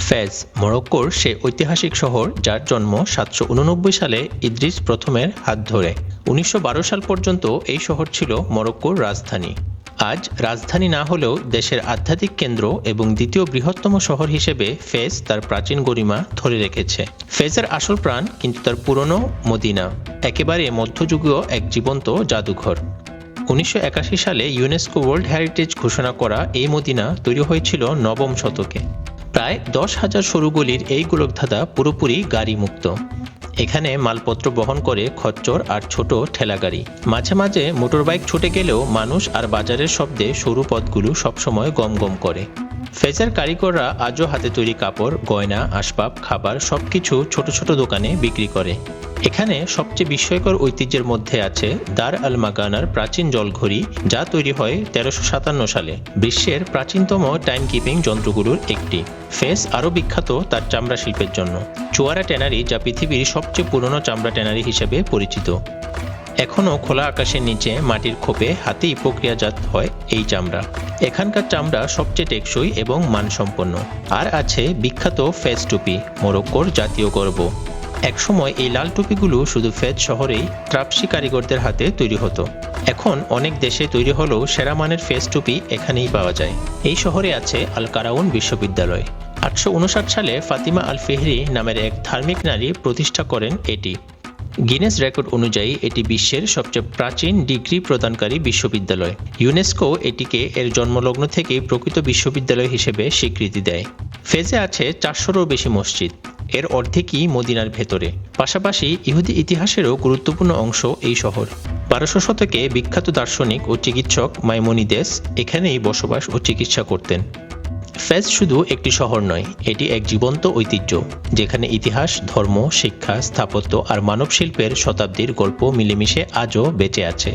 Phase মরক্কোর সে ঐতিহাসিক শহর যার জন্ম ৭৮৯ সালে ইদ্রিস প্রথমের হাত ধরে। ১৯১২ সাল পর্যন্ত এই শহর ছিল মরক্কোর রাজধানী। আজ রাজধানী না হলেও দেশের আধ্যাত্মিক কেন্দ্র এবং দ্বিতীয় বৃহত্তম শহর হিসেবে ফেজ তার প্রাচীন গরিমা ধরে রেখেছে। ফেজের আসল প্রাণ কিন্তু তার পুরনো মদিনা, একেবারে মধ্যযুগীয় এক জীবন্ত জাদুঘর। ১৯৮১ সালে ইউনেস্কো ওয়ার্ল্ড হেরিটেজ ঘোষণা করা এই মদিনা তৈরি হয়েছিল নবম শতকে। প্রায় ১০,০০০ সরু গলির এই গোলকধাঁধা পুরোপুরি গাড়ি মুক্ত। এখানে মালপত্র বহন করে খচ্চর আর ছোট ঠেলাগাড়ি। মাঝে মাঝে মোটরবাইক ছুটে গেলেও মানুষ আর বাজারের শব্দে সরু পথগুলো সবসময় গমগম করে। ফেজের কারিগররা আজও হাতে তৈরি কাপড়, গয়না, আসবাব, খাবার সবকিছু ছোট ছোট দোকানে বিক্রি করে। এখানে সবচেয়ে বিস্ময়কর ঐতিহ্যের মধ্যে আছে দার আল মাগানার প্রাচীন জলঘড়ি, যা তৈরি হয় ১৩৫৭ সালে। বিশ্বের প্রাচীনতম টাইম কিপিং যন্ত্রগুলোর একটি। ফেজ আরও বিখ্যাত তার চামড়া শিল্পের জন্য। চুয়ারা ট্যানারি, যা পৃথিবীর সবচেয়ে পুরনো চামড়া ট্যানারি হিসেবে পরিচিত। এখনও খোলা আকাশের নিচে মাটির খোপে হাতেই প্রক্রিয়াজাত হয় এই চামড়া। এখানকার চামড়া সবচেয়ে টেকসই এবং মানসম্পন্ন। আর আছে বিখ্যাত ফেজ টুপি, মরক্কোর জাতীয় গর্ব। একসময় এই লাল টুপিগুলো শুধু ফেজ শহরেই ট্রাপসি কারিগরদের হাতে তৈরি হতো। এখন অনেক দেশে তৈরি হলেও সেরা মানের ফেজ টুপি এখানেই পাওয়া যায়। এই শহরে আছে আল কারাউন বিশ্ববিদ্যালয়। ৮৫৯ সালে ফাতিমা আল ফেহরি নামের এক ধার্মিক নারী প্রতিষ্ঠা করেন এটি। গিনেস রেকর্ড অনুযায়ী এটি বিশ্বের সবচেয়ে প্রাচীন ডিগ্রি প্রদানকারী বিশ্ববিদ্যালয়। ইউনেস্কো এটিকে এর জন্মলগ্ন থেকেই প্রকৃত বিশ্ববিদ্যালয় হিসেবে স্বীকৃতি দেয়। ফেজে আছে ৪০০রও বেশি মসজিদ, এর অর্ধেকই মদিনার ভেতরে। পাশাপাশি ইহুদি ইতিহাসেরও গুরুত্বপূর্ণ অংশ এই শহর। ১২শ শতকে বিখ্যাত দার্শনিক ও চিকিৎসক মাইমোনিদেস এখানেই বসবাস ও চিকিৎসা করতেন। ফেজ শুধু একটি শহর নয়, এটি এক জীবন্ত ঐতিহ্য, যেখানে ইতিহাস, ধর্ম, শিক্ষা, স্থাপত্য আর মানব শিল্পের শতাব্দীর গল্প মিলেমিশে আজও বেঁচে আছে।